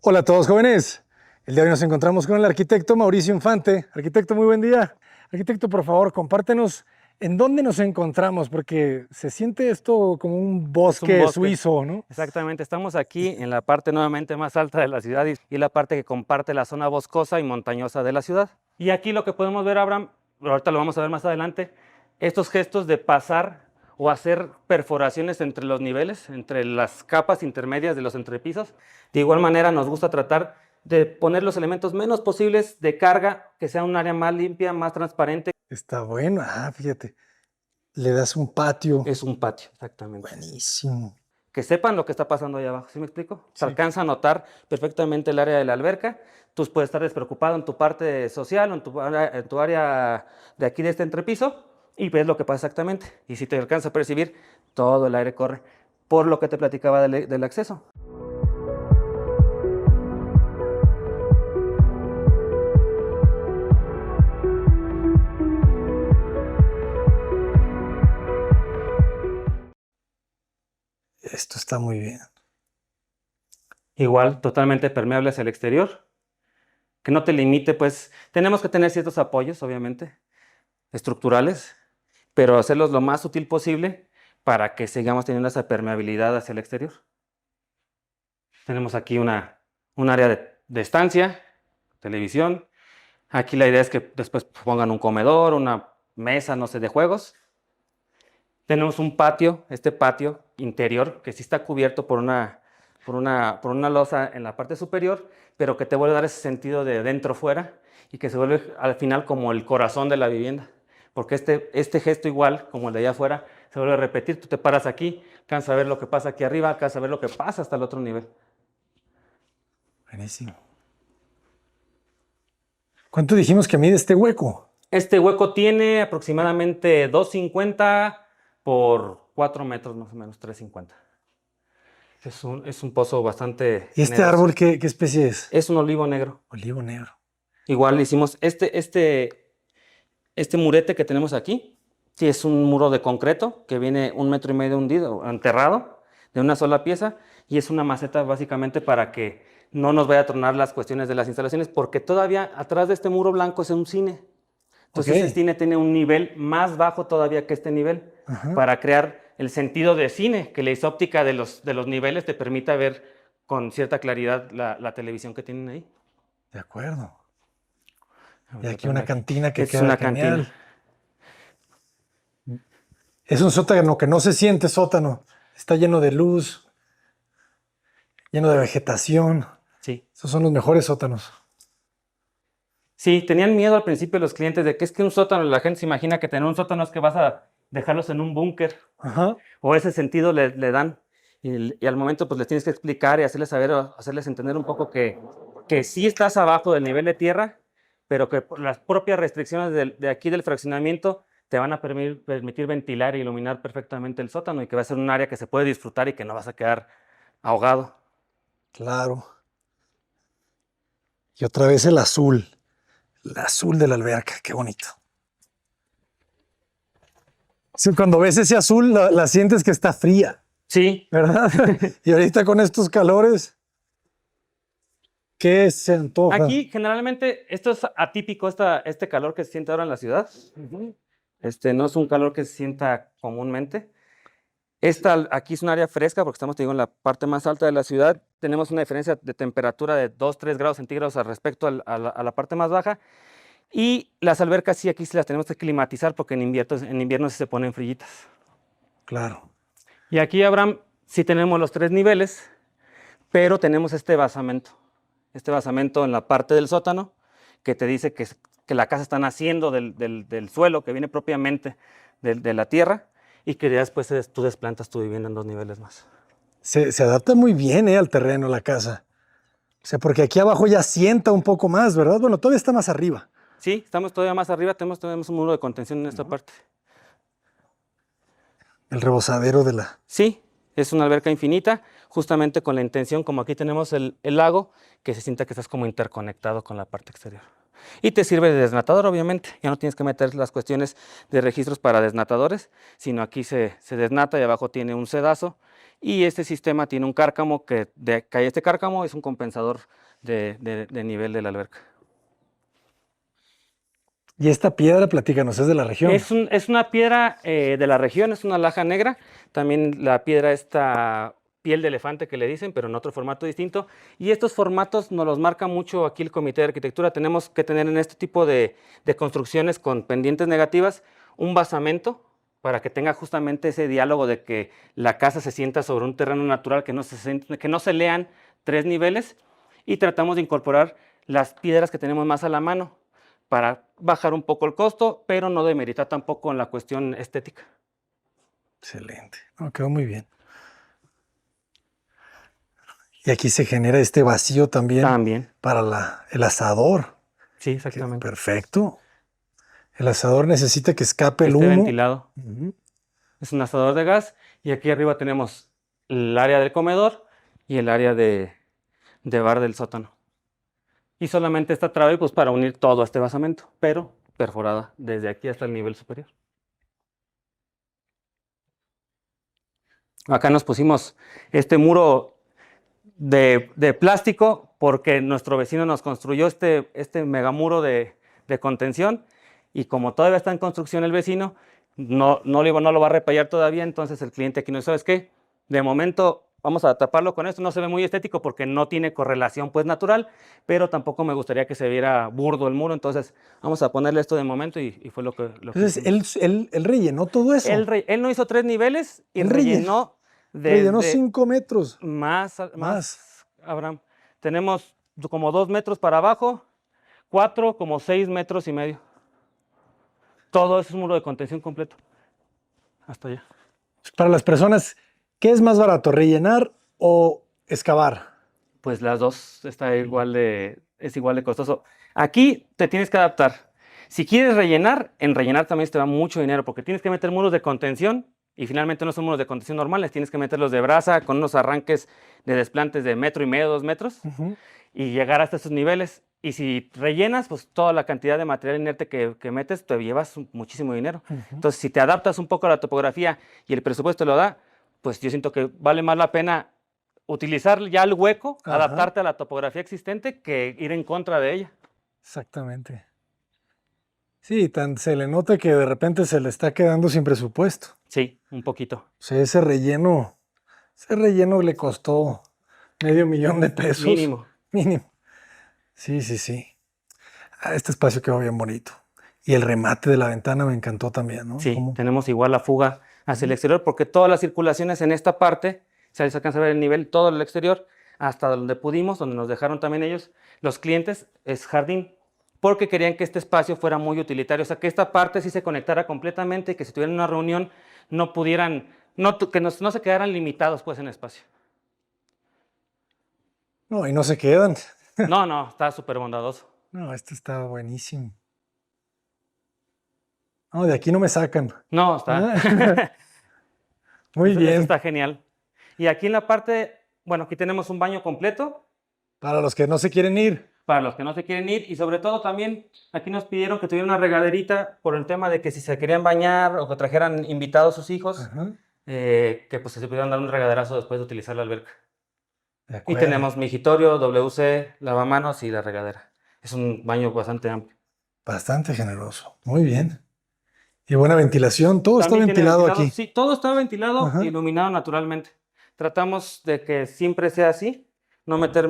Hola a todos jóvenes. El día de hoy nos encontramos con el arquitecto Mauricio Infante. Arquitecto, muy buen día. Arquitecto, por favor, compártenos en dónde nos encontramos, porque se siente esto como un Es un bosque bosque, suizo, ¿no? exactamente. Estamos aquí en la parte nuevamente más alta de la ciudad y la parte que comparte la zona boscosa y montañosa de la ciudad. Y aquí lo que podemos ver, Abraham, ahorita lo vamos a ver más adelante, estos gestos de pasar o hacer perforaciones entre los niveles, entre las capas intermedias de los entrepisos. De igual manera nos gusta tratar de poner los elementos menos posibles de carga, que sea un área más limpia, más transparente. Está bueno. Fíjate, le das un patio. Es un patio, exactamente. Buenísimo. Que sepan lo que está pasando ahí abajo, ¿sí me explico? Se Sí. alcanza a notar perfectamente el área de la alberca, tú puedes estar despreocupado en tu parte social o en tu área de aquí de este entrepiso y ves lo que pasa exactamente. Y si te alcanza a percibir, todo el aire corre, por lo que te platicaba del acceso. Esto está muy bien. Igual, totalmente permeable hacia el exterior, que no te limite, pues tenemos que tener ciertos apoyos, obviamente, estructurales, pero hacerlos lo más sutil posible para que sigamos teniendo esa permeabilidad hacia el exterior. Tenemos aquí un área de estancia, televisión. Aquí la idea es que después pongan un comedor, una mesa, no sé, de juegos. Tenemos un patio, este patio interior, que sí está cubierto por una losa en la parte superior, pero que te vuelve a dar ese sentido de dentro-fuera y que se vuelve al final como el corazón de la vivienda. Porque este gesto igual, como el de allá afuera, se vuelve a repetir. Tú te paras aquí, alcanzas a ver lo que pasa aquí arriba, alcanzas a ver lo que pasa hasta el otro nivel. Buenísimo. ¿Cuánto dijimos que mide este hueco? Este hueco tiene aproximadamente 250 por 4 metros, más o menos 350. Es un pozo bastante ¿Y este generoso. árbol qué especie es? Es un olivo negro. Olivo negro. Igual hicimos este murete que tenemos aquí. Sí, es un muro de concreto que viene 1,5 metros hundido, enterrado, de una sola pieza. Y es una maceta básicamente para que no nos vaya a tronar las cuestiones de las instalaciones, porque todavía atrás de este muro blanco es un cine. Entonces Ok. ese cine tiene un nivel más bajo todavía que este nivel, Ajá. para crear el sentido de cine, que la isóptica de los niveles te permita ver con cierta claridad la televisión que tienen ahí. De acuerdo. Y Ahorita aquí una también. cantina que Es queda una genial. cantina. Es un sótano que no se siente sótano. Está lleno de luz, lleno de vegetación. Sí. Esos son los mejores sótanos. Sí, tenían miedo al principio los clientes de que es que un sótano, la gente se imagina que tener un sótano es que vas a dejarlos en un búnker, Ajá. o ese sentido le dan. Y al momento pues les tienes que explicar y hacerles saber, o hacerles entender un poco que sí estás abajo del nivel de tierra, pero que por las propias restricciones de aquí del fraccionamiento te van a permitir ventilar e iluminar perfectamente el sótano y que va a ser un área que se puede disfrutar y que no vas a quedar ahogado. Claro. Y otra vez el azul. El azul de la alberca. Qué bonito. Sí, cuando ves ese azul, la sientes que está fría, Sí. ¿verdad? Y ahorita con estos calores, ¿qué se antoja? Aquí generalmente esto es atípico, este calor que se siente ahora en la ciudad. No es un calor que se sienta comúnmente. Aquí es un área fresca porque estamos, te digo, en la parte más alta de la ciudad. Tenemos una diferencia de temperatura de 2-3 grados centígrados al respecto a la parte más baja. Y las albercas sí, aquí sí las tenemos que climatizar porque en invierno sí se ponen frillitas. Claro. Y aquí, Abraham, sí tenemos los 3 niveles, pero tenemos este basamento. Este basamento en la parte del sótano que te dice que la casa está naciendo del suelo, que viene propiamente de la tierra, y que ya después tú desplantas tu vivienda en 2 niveles más. Se adapta muy bien, al terreno la casa. O sea, porque aquí abajo ya sienta un poco más, ¿verdad? Bueno, todavía está más arriba. Sí, estamos todavía más arriba, tenemos un muro de contención en esta parte. El rebosadero de la... Sí, es una alberca infinita, justamente con la intención, como aquí tenemos el lago, que se sienta que estás como interconectado con la parte exterior. Y te sirve de desnatador, obviamente. Ya no tienes que meter las cuestiones de registros para desnatadores, sino aquí se desnata y abajo tiene un sedazo y este sistema tiene un cárcamo que cae este cárcamo, es un compensador de nivel de la alberca. Y esta piedra, platícanos, es de la región. Es una piedra de la región, es una laja negra. También la piedra esta piel de elefante que le dicen, pero en otro formato distinto. Y estos formatos nos los marca mucho aquí el Comité de Arquitectura. Tenemos que tener en este tipo de construcciones con pendientes negativas un basamento para que tenga justamente ese diálogo de que la casa se sienta sobre un terreno natural, que no se lean 3 niveles. Y tratamos de incorporar las piedras que tenemos más a la mano para bajar un poco el costo, pero no demeritar tampoco en la cuestión estética. Excelente. No, quedó muy bien. Y aquí se genera este vacío también para el asador. Sí, exactamente. Perfecto. El asador necesita que escape el Esté humo. ventilado. Es un asador de gas y aquí arriba tenemos el área del comedor y el área de bar del sótano. Y solamente esta trave pues para unir todo a este basamento, pero perforada desde aquí hasta el nivel superior. Acá nos pusimos este muro de plástico porque nuestro vecino nos construyó este megamuro de contención y como todavía está en construcción el vecino, no lo va a repellar todavía, entonces el cliente aquí no sabe, ¿sabes qué? De momento vamos a taparlo con esto, no se ve muy estético porque no tiene correlación pues natural, pero tampoco me gustaría que se viera burdo el muro, entonces vamos a ponerle esto de momento y fue lo que Entonces, él rellenó todo eso. Él no hizo 3 niveles y rellenó rellenó 5 metros. Más, Abraham. Tenemos como 2 metros para abajo, 4, como 6 metros y medio. Todo es un muro de contención completo. Hasta allá. Para las personas, ¿qué es más barato, rellenar o excavar? Pues las dos es igual de costoso. Aquí te tienes que adaptar. Si quieres rellenar, en rellenar también te va mucho dinero porque tienes que meter muros de contención y finalmente no son muros de contención normales, tienes que meterlos de brasa con unos arranques de desplantes de 1,5 metros, 2 metros y llegar hasta esos niveles. Y si rellenas, pues toda la cantidad de material inerte que metes te llevas muchísimo dinero. Entonces, si te adaptas un poco a la topografía y el presupuesto lo da, pues yo siento que vale más la pena utilizar ya el hueco, adaptarte a la topografía existente que ir en contra de ella. Exactamente. Sí, se le nota que de repente se le está quedando sin presupuesto. Sí, un poquito. O sea, ese relleno le costó $500,000. Mínimo. Mínimo. Sí, sí, sí. Este espacio quedó bien bonito. Y el remate de la ventana me encantó también, ¿no? Sí, tenemos igual la fuga hacia el exterior porque todas las circulaciones en esta parte, se alcanza a ver el nivel, todo el exterior, hasta donde pudimos, donde nos dejaron también ellos, los clientes, es jardín, porque querían que este espacio fuera muy utilitario, o sea, que esta parte sí se conectara completamente y que si tuvieran una reunión no pudieran, que no se quedaran limitados pues en espacio. No, y no se quedan. No, está súper bondadoso. No, este está buenísimo. No, de aquí no me sacan. No, está. Muy bien. Eso está genial. Y aquí en la parte, bueno, aquí tenemos un baño completo. Para los que no se quieren ir. Para los que no se quieren ir y sobre todo también aquí nos pidieron que tuviera una regaderita por el tema de que si se querían bañar o que trajeran invitados sus hijos, que pues se pudieran dar un regaderazo después de utilizar la alberca. Y tenemos migitorio, WC, lavamanos y la regadera. Es un baño bastante amplio. Bastante generoso. Muy bien. Y buena ventilación. Todo está ventilado aquí. Sí, todo está ventilado y iluminado naturalmente. Tratamos de que siempre sea así, no meter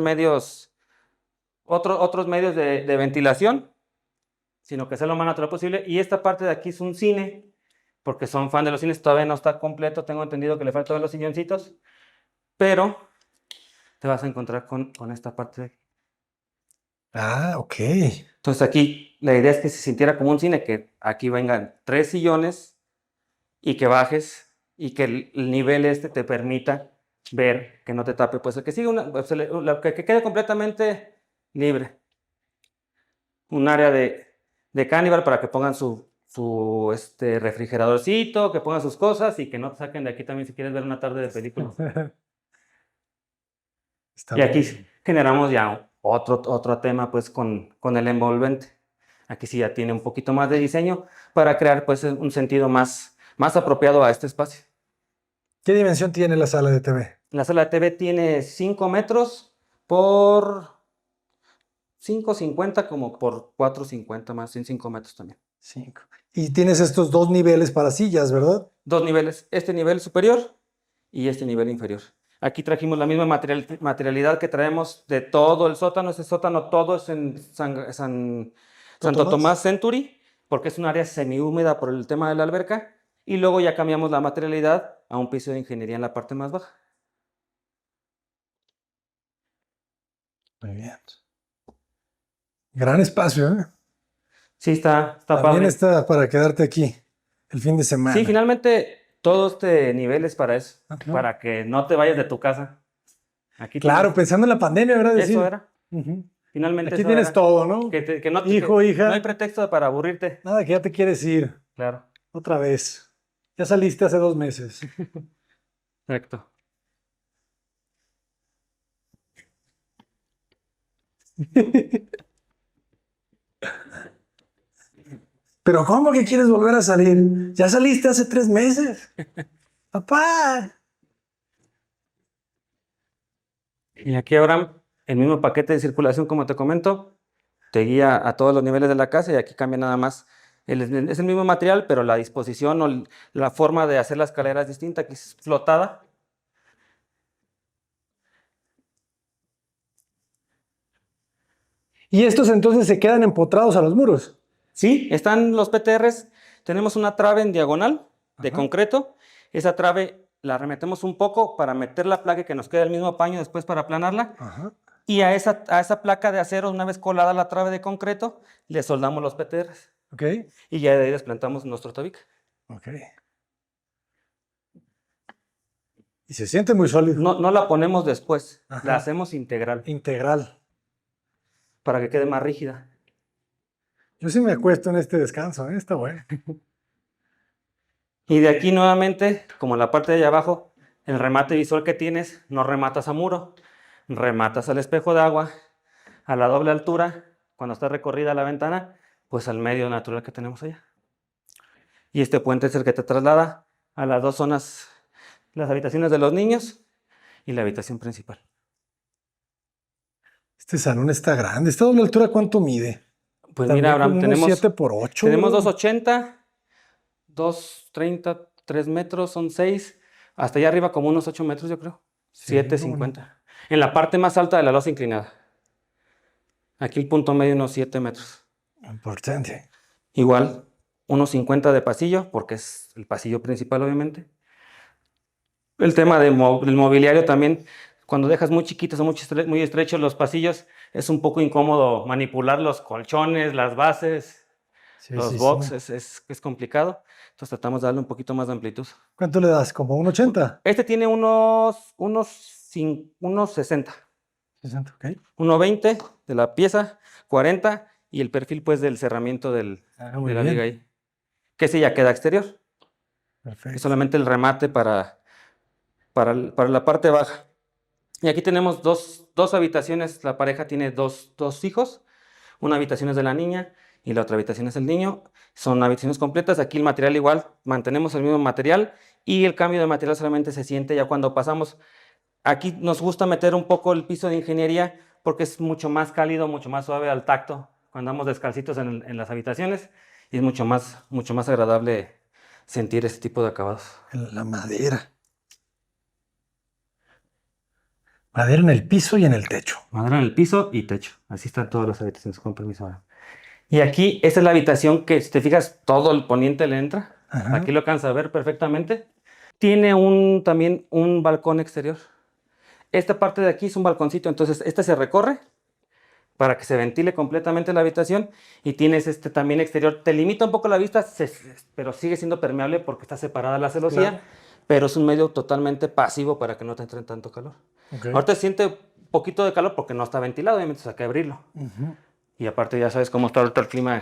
otros medios de ventilación, sino que sea lo más natural posible. Y esta parte de aquí es un cine, porque son fan de los cines, todavía no está completo, tengo entendido que le faltan los silloncitos, pero te vas a encontrar con esta parte de aquí. Ah, ok. Entonces aquí la idea es que se sintiera como un cine, que aquí vengan 3 sillones y que bajes y que el nivel te permita ver, que no te tape, pues que siga que quede completamente libre. Un área de Cannibal para que pongan su refrigeradorcito, que pongan sus cosas y que no te saquen de aquí también si quieres ver una tarde de película. Y aquí generamos ya otro tema pues con el envolvente. Aquí sí ya tiene un poquito más de diseño para crear pues un sentido más apropiado a este espacio. ¿Qué dimensión tiene la sala de TV? La sala de TV tiene 5 metros por 5,50 como por 4,50 más, en 5 metros también. 5. Y tienes estos 2 niveles para sillas, ¿verdad? 2 niveles, este nivel superior y este nivel inferior. Aquí trajimos la misma materialidad que traemos de todo el sótano. Ese sótano todo es en Santo Tomás Century, porque es un área semihúmeda por el tema de la alberca. Y luego ya cambiamos la materialidad a un piso de ingeniería en la parte más baja. Muy bien. Gran espacio, ¿eh? Sí, está También padre. está para quedarte aquí el fin de semana. Sí, finalmente todo este nivel es para eso, Ajá. para que no te vayas de tu casa. Aquí Claro, pensando en la pandemia, ¿verdad? eso era. Ujú. Finalmente Aquí eso tienes era. todo, ¿no? Que no, Hijo, hija. no hay pretexto para aburrirte. Nada, que ya te quieres ir. Claro, Otra vez. Ya saliste hace 2 meses. exacto. Pero ¿cómo que quieres volver a salir? Ya saliste hace 3 meses. Papá. Y aquí ahora el mismo paquete de circulación, como te comento, te guía a todos los niveles de la casa y aquí cambia nada más. Es el mismo material, pero la disposición o la forma de hacer la escalera es distinta, que es flotada. ¿Y estos entonces se quedan empotrados a los muros? Sí, están los PTRs. Tenemos una trave en diagonal de Ajá. concreto. Esa trave la remetemos un poco para meter la placa y que nos quede el mismo paño después para aplanarla. Ajá. Y a esa placa de acero, una vez colada la trave de concreto, le soldamos los PTRs. Ok. Y ya de ahí desplantamos nuestro tabique. Ok. Y se siente muy sólido. No la ponemos después, Ajá. la hacemos integral Integral. para que quede más rígida. Yo sí me acuesto en este descanso, ¿eh? Está bueno. Y de aquí nuevamente, como en la parte de allá abajo, el remate visual que tienes, no rematas a muro, rematas al espejo de agua, a la doble altura, cuando está recorrida la ventana, pues al medio natural que tenemos allá. Y este puente es el que te traslada a las 2 zonas, las habitaciones de los niños y la habitación principal. Este salón está grande. ¿Esta doble altura cuánto mide? Pues También mira, Abraham, como unos tenemos 7 por 8. tenemos ¿verdad? 2,80, 2,30, 3 metros, son 6, hasta allá arriba como unos 8 metros yo creo, Sí, 7,50. En la parte más alta de la losa inclinada. Aquí el punto medio unos 7 metros. Importante. Igual, unos 50 de pasillo, porque es el pasillo principal obviamente. El tema del mobiliario también, cuando dejas muy chiquitos o muy estrechos los pasillos, es un poco incómodo manipular los colchones, las bases, Sí, los sí, box, sí. es complicado. Entonces tratamos de darle un poquito más de amplitud. ¿Cuánto le das? ¿Como un 80? Este tiene unos 60, 60, ok. 1,20 de la pieza, 40 y el perfil pues del cerramiento de Muy la bien. viga ahí. Que ese ya queda exterior. Perfecto. Es solamente el remate para la parte baja. Y aquí tenemos dos habitaciones. La pareja tiene dos hijos. Una habitación es de la niña y la otra habitación es del niño. Son habitaciones completas. Aquí el material igual, mantenemos el mismo material y el cambio de material solamente se siente ya cuando pasamos. Aquí nos gusta meter un poco el piso de ingeniería porque es mucho más cálido, mucho más suave al tacto cuando andamos descalcitos en las habitaciones y es mucho más agradable sentir este tipo de acabados. La madera. Madera en el piso y en el techo. Madera en el piso y techo. Así están todas las habitaciones, con permiso. Ahora. Y aquí, esta es la habitación que, si te fijas, todo el poniente le entra. Ajá. Aquí lo alcanza a ver perfectamente. Tiene también un balcón exterior. Esta parte de aquí es un balconcito, entonces este se recorre para que se ventile completamente la habitación y tienes este también exterior. Te limita un poco la vista, pero sigue siendo permeable porque está separada la celosía, Claro. pero es un medio totalmente pasivo para que no te entre tanto calor. Okay. Ahorita se siente un poquito de calor porque no está ventilado, obviamente hay que abrirlo. Y aparte ya sabes cómo está ahorita el clima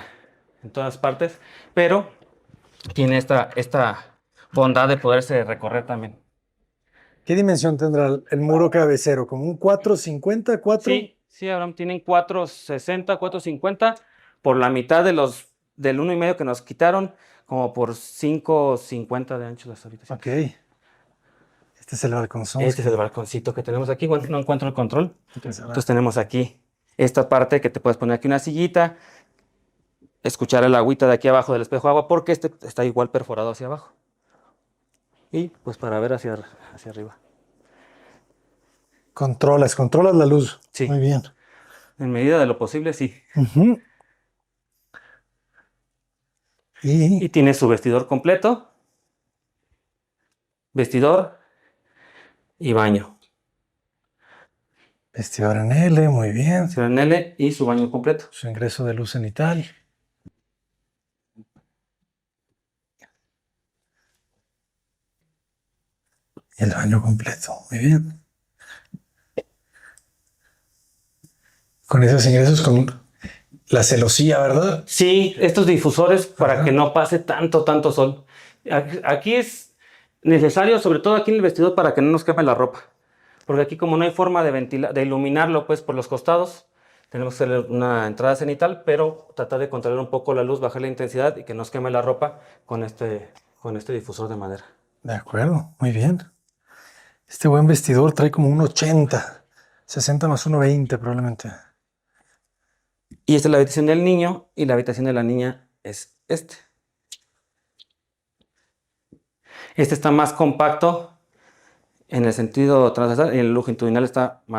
en todas partes, pero tiene esta bondad de poderse recorrer también. ¿Qué dimensión tendrá el muro cabecero? ¿Como un 450, 4? Sí, Abraham, tienen 4,60, 4,50 por la mitad del 1,5 que nos quitaron, como por 5,50 de ancho las habitaciones. Ok. Este es el balconzón. Este es el balconcito que tenemos aquí. Bueno, no encuentro el control. Entonces, Entonces tenemos aquí esta parte que te puedes poner aquí una sillita, escuchar el agüita de aquí abajo del espejo de agua, porque este está igual perforado hacia abajo. Y pues para ver hacia arriba. controlas la luz. Sí. Muy bien. En medida de lo posible, sí. Ujú. Y tiene su vestidor completo. Vestidor y baño. Vestidor en L, muy bien. Vestidor en L y su baño completo. Su ingreso de luz cenital. Y el baño completo, muy bien. Con esos ingresos, con la celosía, ¿verdad? Sí, estos difusores para Ajá. que no pase tanto sol. Aquí es necesario, sobre todo aquí en el vestidor, para que no nos queme la ropa. Porque aquí como no hay forma de iluminarlo pues por los costados, tenemos que hacer una entrada cenital, pero tratar de controlar un poco la luz, bajar la intensidad y que no nos queme la ropa con este difusor de madera. De acuerdo, muy bien. Este buen vestidor trae como un 80, 60 más 1,20 probablemente. Y esta es la habitación del niño y la habitación de la niña es este. Este está más compacto en el sentido transversal y el longitudinal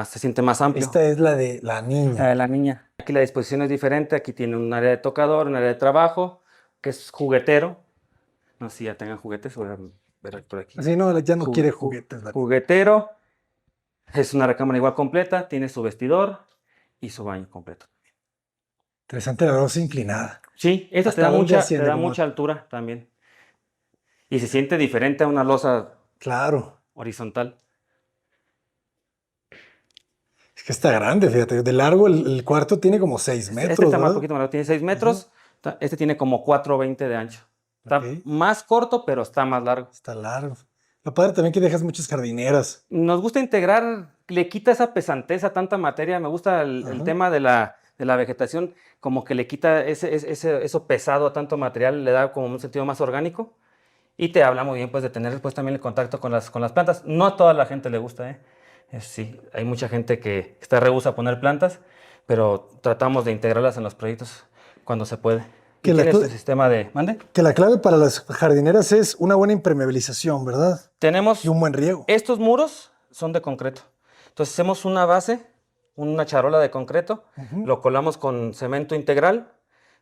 se siente más amplio. Esta es la de la niña. La de la niña. Aquí la disposición es diferente. Aquí tiene un área de tocador, un área de trabajo, que es juguetero. No sé si ya tengan juguetes, voy a ver por aquí. Así no, ya no quiere juguetes. Juguetero. Es una recámara igual completa. Tiene su vestidor y su baño completo. Interesante la losa inclinada. Sí, esta ¿Hasta dónde te asciende, da como? mucha altura también. Y se siente diferente a una losa Claro. horizontal. Es que está grande, fíjate. De largo el cuarto tiene como 6 metros, Este está más ¿verdad? poquito más largo, tiene 6 metros. Este tiene como 4,20 de ancho. Está Ok. más corto, pero está más largo. Está largo. Lo padre también que dejas muchas jardineras. Nos gusta integrar, le quita esa pesantez a tanta materia. Me gusta el tema de la vegetación, como que le quita eso pesado a tanto material, le da como un sentido más orgánico. Y te habla muy bien pues, de tener pues, también el contacto con las plantas. No a toda la gente le gusta, ¿eh? Sí, hay mucha gente que está rehúsa a poner plantas, pero tratamos de integrarlas en los proyectos cuando se puede. Que Y la tienes cla- tu sistema de... ¿Mande? Que la clave para las jardineras es una buena impermeabilización, ¿verdad? Tenemos... Y un buen riego. Estos muros son de concreto. Entonces hacemos una base, una charola de concreto, lo colamos con cemento integral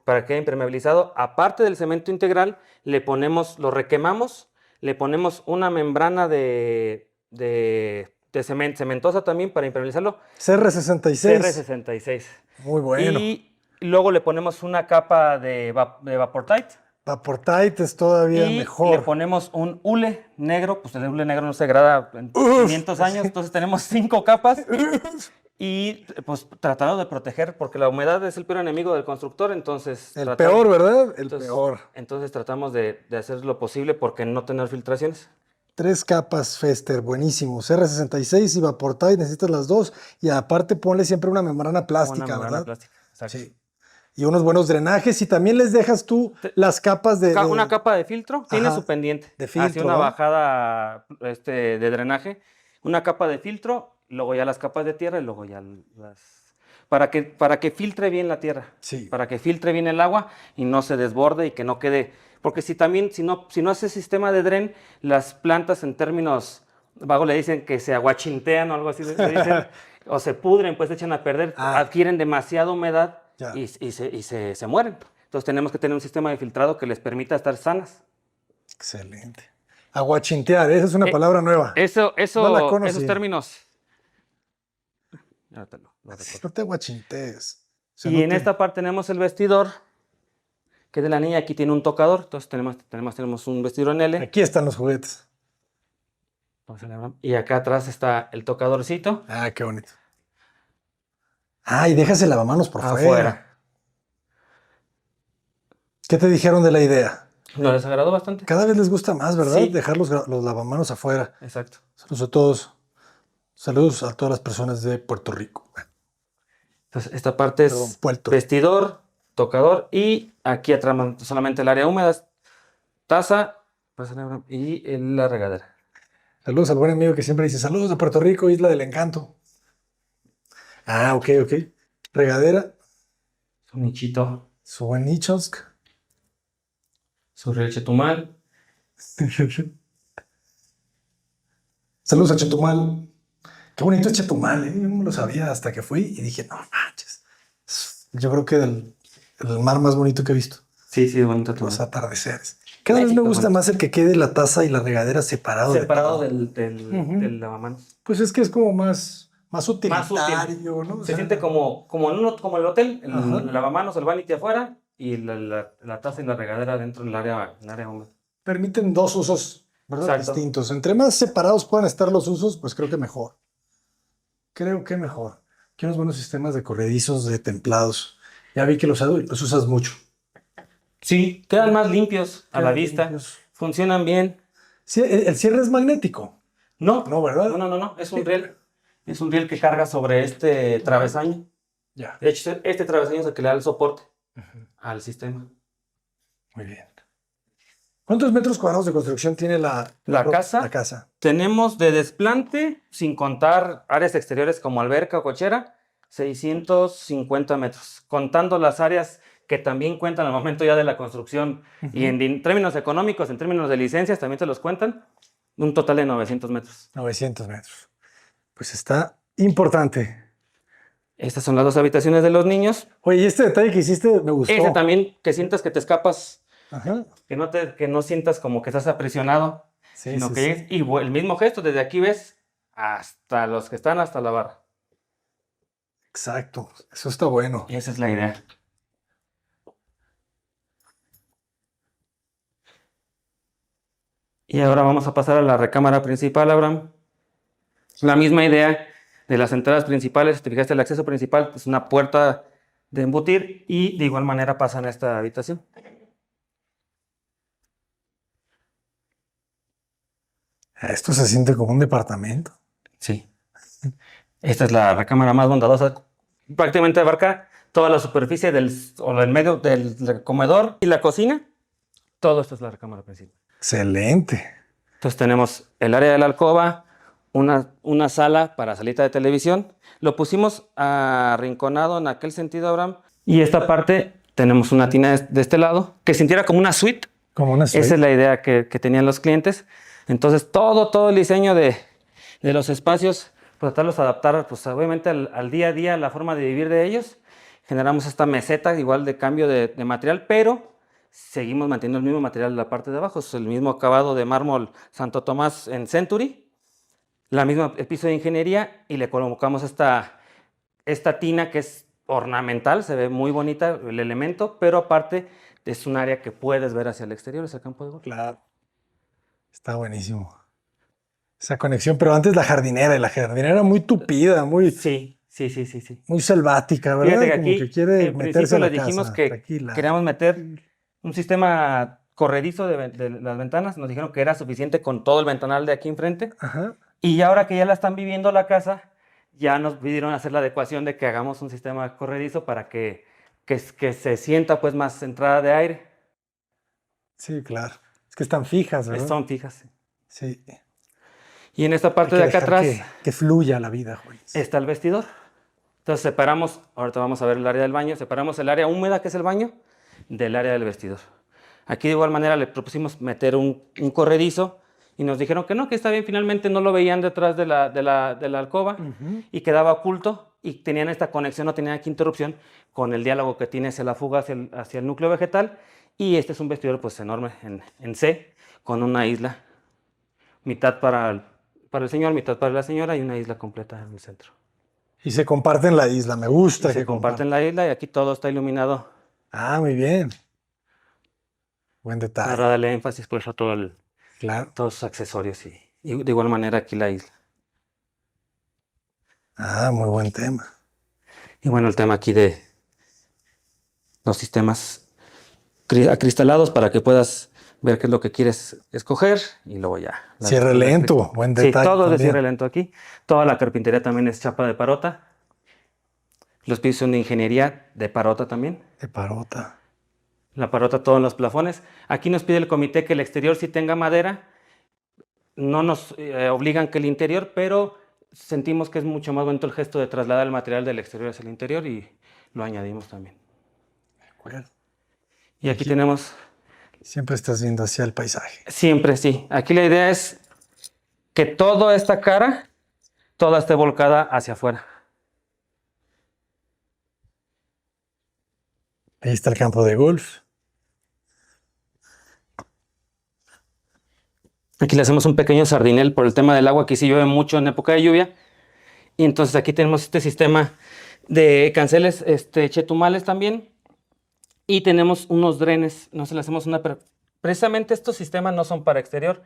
para que quede impermeabilizado. Aparte del cemento integral, lo requemamos, le ponemos una membrana de cementosa también para impermeabilizarlo. CR66. CR66. Muy bueno. Y luego le ponemos una capa de Vaportite. Vaportite es todavía Y mejor. le ponemos un hule negro, pues el hule negro no se degrada en 500 años, entonces tenemos 5 capas y pues tratando de proteger, porque la humedad es el peor enemigo del constructor, entonces... El peor, ¿verdad? El peor. Entonces tratamos de hacer lo posible porque no tener filtraciones. 3 capas Fester, buenísimo. CR66 y Vaportite, necesitas las dos. Y aparte ponle siempre una membrana plástica, Una membrana ¿verdad? plástica, exacto. Sí. Y unos buenos drenajes. Y también les dejas tú las capas de... Una capa de filtro, tiene Ajá, su pendiente. de filtro, Hacia una ¿no? bajada de drenaje, una capa de filtro, luego ya las capas de tierra y luego ya las... Para que filtre bien la tierra, Sí. para que filtre bien el agua y no se desborde y que no quede... Porque si no hace sistema de dren, las plantas en términos vagos le dicen que se aguachintean o algo así, le dicen, o se pudren, pues se echan a perder, adquieren demasiada humedad y se mueren. Entonces tenemos que tener un sistema de filtrado que les permita estar sanas. Excelente. Aguachintear, esa es una palabra nueva. No la conocía. esos términos. No te aguachintees. O sea, Y en esta parte tenemos el vestidor, que es de la niña. Aquí tiene un tocador, entonces tenemos un vestidor en L. Aquí están los juguetes. Y acá atrás está el tocadorcito. Ah, qué bonito. Ah, y dejas el lavamanos por fuera. ¿Qué te dijeron de la idea? Nos les agradó bastante. Cada vez les gusta más, ¿verdad? Sí. Dejar los lavamanos afuera. Exacto. Saludos a todos. Saludos a todas las personas de Puerto Rico. Entonces, esta parte es vestidor, tocador y aquí atrás solamente el área húmeda, taza y la regadera. Saludos al buen amigo que siempre dice, saludos de Puerto Rico, Isla del Encanto. Ah, ok, ok. Regadera, Su nichito, su buen Nichosk. su riel Chetumal. Saludos a Chetumal. Qué bonito es Chetumal, ¿eh? Yo no lo sabía hasta que fui y dije, no manches. Yo creo que el mar más bonito que he visto. Sí, sí, bonito Los Chetumal. atardeceres. Cada vez me México es gusta bonito. más el que quede la taza y la regadera separado de Separado todo. Ujú. del lavamanos. Pues es que es como más Más útil. utilitario, ¿no? O Se sea, siente como, como el hotel, ajá. el lavamanos, el vanity afuera y la taza y la regadera dentro del área húmeda. Permiten dos usos, ¿verdad? Exacto. Distintos. Entre más separados puedan estar los usos, pues creo que mejor. Creo que mejor. Quiero unos buenos sistemas de corredizos, de templados. Ya vi que los usas mucho. Sí, quedan más limpios a la Quedan vista, limpios. funcionan bien. Sí, el cierre es magnético. No, No, ¿verdad? no, es un riel. Es un riel que carga sobre este travesaño. Ya. De hecho, este travesaño es el que le da el soporte Ujú. al sistema. Muy bien. ¿Cuántos metros cuadrados de construcción tiene La casa. la casa? Tenemos de desplante, sin contar áreas exteriores como alberca o cochera, 650 metros, contando las áreas que también cuentan al momento ya de la construcción y en términos económicos, en términos de licencias, también te los cuentan, un total de 900 metros. 900 metros. Pues está importante. Estas son las dos habitaciones de los niños. Oye, y este detalle que hiciste me gustó. Ese también, que sientas que te escapas, Ajá. que no sientas como que estás aprisionado, Sí, sino sí, que sí. llegues y el mismo gesto, desde aquí ves hasta los que están hasta la barra. Exacto. Eso está bueno. Esa es la idea. Y ahora vamos a pasar a la recámara principal, Abraham. La misma idea de las entradas principales. Si te fijaste, el acceso principal es una puerta de embutir y de igual manera pasa en esta habitación. Esto se siente como un departamento. Sí. Esta es la recámara más bondadosa. Prácticamente abarca toda la superficie del medio del comedor y la cocina. Todo esto es la recámara principal. Excelente. Entonces tenemos el área de la alcoba, una sala para salita de televisión. Lo pusimos arrinconado en aquel sentido, Abraham. Y esta parte tenemos una tina de este lado que sintiera como una suite. Como una Esa es la idea que tenían los clientes. Entonces todo el diseño de los espacios, pues tratarlos de adaptar pues, obviamente al día a día, la forma de vivir de ellos. Generamos esta meseta igual de cambio de material, pero seguimos manteniendo el mismo material de la parte de abajo. Es el mismo acabado de mármol Santo Tomás en Century. El piso de ingeniería y le colocamos esta tina que es ornamental, se ve muy bonita el elemento, pero aparte es un área que puedes ver hacia el exterior, es el campo de golf. Claro. Está buenísimo. Esa conexión, pero antes la jardinera, y la jardinera era muy tupida, muy, Sí. muy selvática, ¿verdad? Fíjate que Como aquí, que quiere en meterse a principio la les dijimos casa, que tranquila. queríamos meter un sistema corredizo de las ventanas, nos dijeron que era suficiente con todo el ventanal de aquí enfrente, Ajá. y ahora que ya la están viviendo la casa, ya nos pidieron hacer la adecuación de que hagamos un sistema corredizo para que se sienta pues más entrada de aire. Sí, claro. Es que están fijas, ¿verdad? Son fijas. Sí. Y en esta Hay parte que de acá dejar atrás que fluya la vida, Juan. está el vestidor. Entonces separamos, ahorita vamos a ver el área del baño, separamos el área húmeda, que es el baño, del área del vestidor. Aquí de igual manera le propusimos meter un corredizo y nos dijeron que no, que está bien. Finalmente no lo veían detrás de la alcoba y quedaba oculto y tenían esta conexión, no tenían aquí interrupción con el diálogo que tiene hacia la fuga, hacia el núcleo vegetal. Y este es un vestidor pues enorme en C, con una isla, mitad para el señor, mitad para la señora y una isla completa en el centro. Y se comparten la isla, me gusta Y se comparten la isla y aquí todo está iluminado Ah, muy bien. Buen detalle. para darle énfasis pues a Claro. todos los accesorios y de igual manera aquí la isla. Ah, muy buen tema. Y bueno, el tema aquí de los sistemas acristalados para que puedas ver qué es lo que quieres escoger y luego ya. Cierre lento, buen Sí, detalle. todo es de también. cierre lento aquí. Toda la carpintería también es chapa de parota. Los pisos son de ingeniería de parota también. De parota. La parota todo en los plafones. Aquí nos pide el comité que el exterior sí tenga madera. no nos obligan que el interior, pero sentimos que es mucho más bonito el gesto de trasladar el material del exterior hacia el interior y lo añadimos también. De acuerdo. Y aquí tenemos, Siempre estás viendo hacia el paisaje. siempre sí, aquí la idea es que toda esta cara, toda esté volcada hacia afuera. Ahí está el campo de golf. Aquí le hacemos un pequeño sardinel por el tema del agua, aquí sí llueve mucho en época de lluvia. Y entonces aquí tenemos este sistema de canceles chetumales también. Y tenemos unos drenes, no se le hacemos una... Precisamente estos sistemas no son para exterior,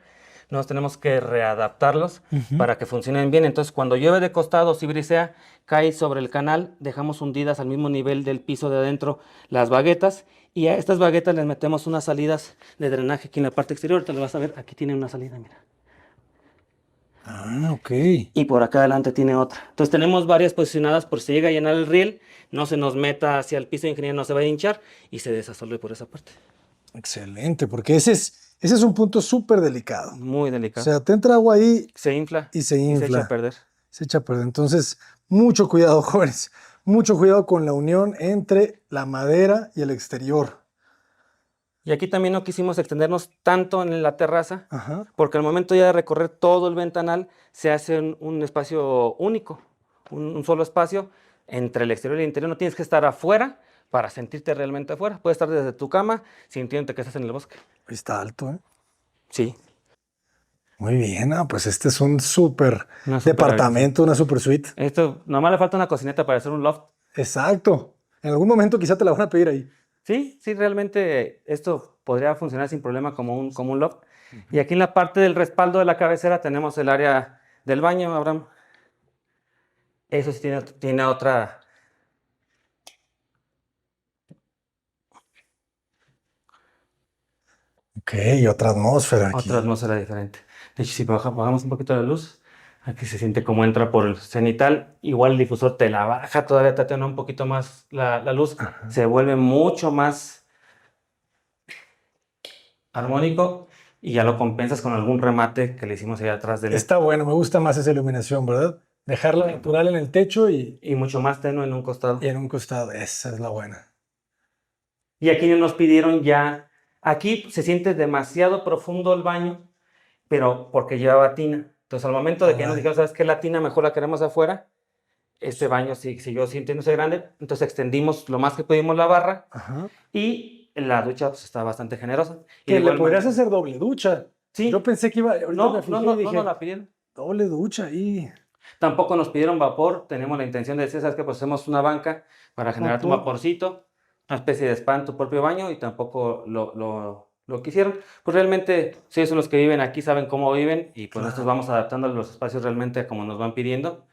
nos tenemos que readaptarlos para que funcionen bien. Entonces cuando llueve de costado, si brisea, cae sobre el canal, dejamos hundidas al mismo nivel del piso de adentro las baguetas. Y a estas baguetas les metemos unas salidas de drenaje aquí en la parte exterior. Ahorita lo vas a ver, aquí tiene una salida, mira. Ah, ok. Y por acá adelante tiene otra. Entonces tenemos varias posicionadas por si llega a llenar el riel, no se nos meta hacia el piso de ingeniería, no se va a hinchar y se desasolve por esa parte. Excelente, porque ese es un punto súper delicado. Muy O delicado. sea, te entra agua ahí Se infla y se y se echa infla. a perder. Se echa a perder. Entonces, mucho cuidado, jóvenes. Mucho cuidado con la unión entre la madera y el exterior. Y aquí también no quisimos extendernos tanto en la terraza, Ajá. porque al momento ya de recorrer todo el ventanal se hace un espacio único, un solo espacio entre el exterior y el interior. No tienes que estar afuera para sentirte realmente afuera. Puedes estar desde tu cama sintiéndote que estás en el bosque. Está alto, ¿eh? Sí. Muy bien, pues este es un súper Una super departamento, una super suite. Esto, nomás le falta una cocineta para hacer un loft. Exacto. En algún momento quizá te la van a pedir ahí. Sí, sí, realmente esto podría funcionar sin problema como un loft. Y aquí en la parte del respaldo de la cabecera tenemos el área del baño, Abraham. Eso sí tiene otra... Ok, otra atmósfera aquí. Otra atmósfera diferente. De hecho, si bajamos un poquito la luz, aquí se siente como entra por el cenital. Igual el difusor te la baja, todavía te atena un poquito más la luz. Ajá. Se vuelve mucho más armónico y ya lo compensas con algún remate que le hicimos ahí atrás del Está bueno, me gusta más esa iluminación, ¿verdad? Dejarla natural en el techo y mucho más tenue en un costado. en un costado. Esa es la buena. Y aquí nos pidieron ya, aquí se siente demasiado profundo el baño, pero porque llevaba tina. Entonces al momento de que nos dijeron, ¿sabes qué? La tina mejor la queremos afuera. Este baño siguió sintiéndose grande, entonces extendimos lo más que pudimos la barra. Ajá. Y la ducha pues, está bastante generosa. Y Que de le igual podrías manera- hacer doble ducha. Sí. Yo pensé que iba, ahorita No, me fijé no, y no, dije, no la pidieron. doble ducha ahí. Tampoco nos pidieron vapor, tenemos la intención de decir, ¿sabes qué? Pues hacemos una banca para generar tu Vapor. vaporcito, una especie de spa en tu propio baño y tampoco lo quisieron. Pues realmente, si ellos son los que viven aquí, saben cómo viven y pues Claro. nosotros vamos adaptando los espacios realmente a como nos van pidiendo.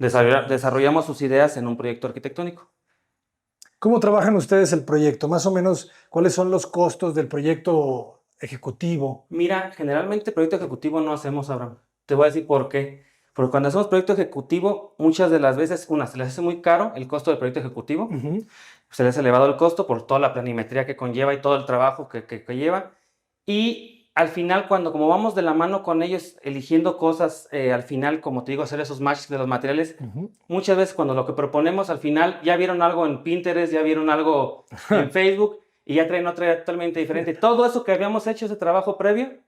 Desarrollamos sus ideas en un proyecto arquitectónico. ¿Cómo trabajan ustedes el proyecto? Más o menos, ¿cuáles son los costos del proyecto ejecutivo? Mira, generalmente proyecto ejecutivo no hacemos, Abraham. Te voy a decir por qué. Porque cuando hacemos proyecto ejecutivo, muchas de las veces, se les hace muy caro el costo del proyecto ejecutivo. Ujú. Se les ha elevado el costo por toda la planimetría que conlleva y todo el trabajo que lleva. Y al final, como vamos de la mano con ellos, eligiendo cosas, al final, como te digo, hacer esos matches de los materiales, Ujú. muchas veces cuando lo que proponemos al final, ya vieron algo en Pinterest, ya vieron algo en Facebook y ya traen otra totalmente diferente. Todo eso que habíamos hecho, ese trabajo previo,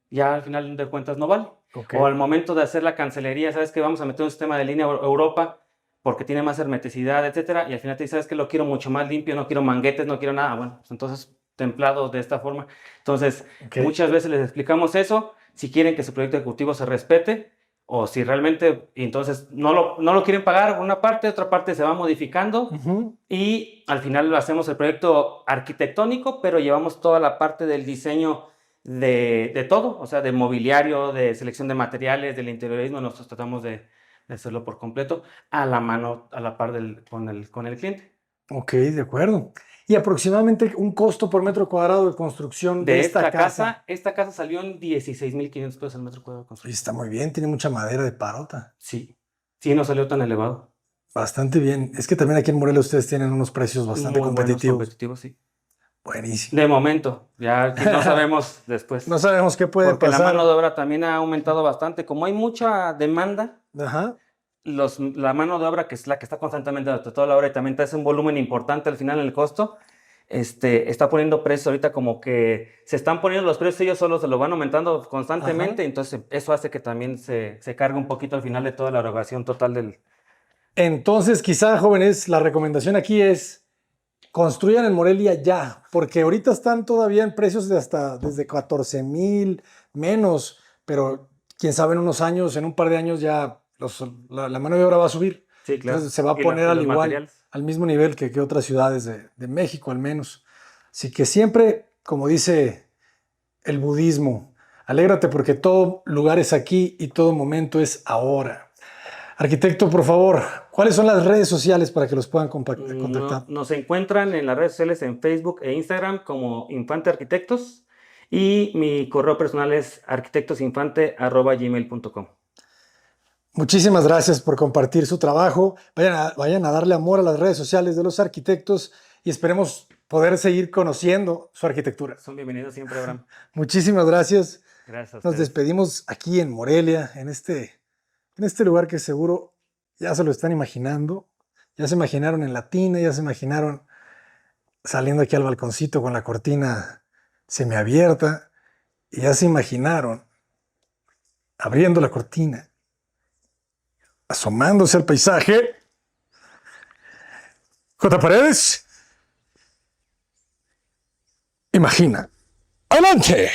ya al final de cuentas no vale. Ok. O al momento de hacer la cancelería, sabes que vamos a meter un sistema de línea Europa porque tiene más hermeticidad, etcétera, y al final te dices, sabes que lo quiero mucho más limpio, no quiero manguetes, no quiero nada. Bueno, pues entonces templado de esta forma. Entonces, Ok. muchas veces les explicamos eso, si quieren que su proyecto ejecutivo se respete, o si realmente, y entonces no lo quieren pagar una parte, otra parte se va modificando, Ujú. y al final lo hacemos el proyecto arquitectónico, pero llevamos toda la parte del diseño de todo, o sea, de mobiliario, de selección de materiales, del interiorismo, nosotros tratamos de hacerlo por completo, a la mano, a la par con el cliente. Ok, de acuerdo. Y aproximadamente un costo por metro cuadrado de construcción de esta casa. Esta casa salió en 16,500 pesos el metro cuadrado de Oye, construcción. está muy bien, tiene mucha madera de parota. Sí, sí, no salió tan elevado. Bastante bien. Es que también aquí en Morelia ustedes tienen unos precios bastante Muy buenos, competitivos. competitivos, sí. Buenísimo. De momento, ya que no sabemos después. No sabemos qué puede Porque pasar. la mano de obra también ha aumentado bastante. Como hay mucha demanda, Ajá. la mano de obra, que es la que está constantemente durante toda la hora y también te hace un volumen importante al final en el costo, está poniendo precios ahorita como que se están poniendo los precios, ellos solo se lo van aumentando constantemente, Ajá. entonces eso hace que también se cargue un poquito al final de toda la erogación total del... Entonces, quizá, jóvenes, la recomendación aquí es construyan en Morelia ya, porque ahorita están todavía en precios de hasta desde 14,000 menos, pero quién sabe en unos años, en un par de años ya la mano de obra va a subir. Sí, claro. Entonces se va a Y poner y al los igual, materiales. al mismo nivel que otras ciudades de México al menos. Así que siempre, como dice el budismo, alégrate porque todo lugar es aquí y todo momento es ahora. Arquitecto, por favor, ¿cuáles son las redes sociales para que los puedan contactar? Nos encuentran en las redes sociales en Facebook e Instagram como Infante Arquitectos y mi correo personal es arquitectosinfante@gmail.com. Muchísimas gracias por compartir su trabajo. Vayan a darle amor a las redes sociales de los arquitectos y esperemos poder seguir conociendo su arquitectura. Son bienvenidos siempre, Abraham. Muchísimas gracias. Gracias a Nos ustedes. despedimos aquí en Morelia, en este lugar que seguro ya se lo están imaginando. Ya se imaginaron en la tina, ya se imaginaron saliendo aquí al balconcito con la cortina semiabierta y ya se imaginaron abriendo la cortina, asomándose al paisaje. J. Paredes, imagina. ¡Adelante!